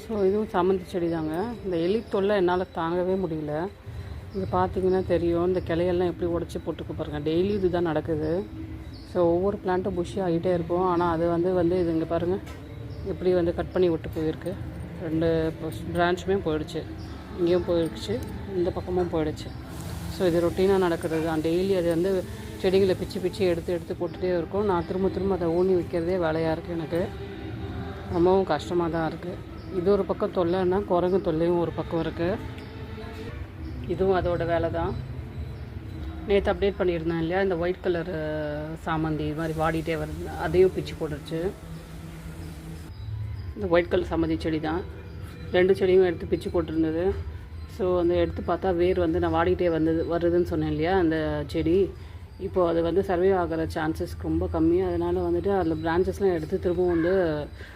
So இதுவும் சாமந்தி செடி தாங்க. இந்த எலி தொல்லை என்னால் தாங்கவே முடியல. இது பார்த்திங்கன்னா தெரியும், இந்த கிளையெல்லாம் எப்படி உடச்சி போட்டுக்க பாருங்கள். டெய்லி இது தான் நடக்குது. ஸோ ஒவ்வொரு பிளான்ட்டும் புஷ்ஷி ஆகிட்டே இருக்கும். ஆனால் அது வந்து இது இங்கே பாருங்கள் எப்படி கட் பண்ணி விட்டு போயிருக்கு. 2 பிரான்ச்சுமே போயிடுச்சு. இங்கேயும் போயிடுச்சு, இந்த பக்கமும் போயிடுச்சு. ஸோ இது ரொட்டீனாக நடக்கிறது தான். டெய்லி அது செடிகளை பிச்சு எடுத்து போட்டுகிட்டே இருக்கும். நான் திரும்ப அதை ஊனி வைக்கிறதே வேலையாக இருக்குது. எனக்கு ரொம்பவும் கஷ்டமாக தான் இருக்குது. இது ஒரு பக்கம் தொல்லைன்னா குரங்கு தொல்லையும் ஒரு பக்கம் இருக்குது. இதுவும் அதோட வேலை தான். நேற்று அப்டேட் பண்ணியிருந்தேன் இல்லையா, இந்த ஒயிட் கலர் சாமந்தி இது மாதிரி வாடிட்டே வருது, அதையும் பிச்சு போட்டுருச்சு. இந்த ஒயிட் கலர் சாமந்தி செடி தான். 2 செடியும் எடுத்து பிச்சு போட்டிருந்தது. ஸோ எடுத்து பார்த்தா வேர் நான் வாடிக்கிட்டே வருதுன்னு சொன்னேன் இல்லையா, அந்த செடி இப்போது அது சர்வே ஆகிற சான்சஸ் ரொம்ப கம்மி. அதனால் அதில் பிரான்ச்சஸ்லாம் எடுத்து திரும்பவும்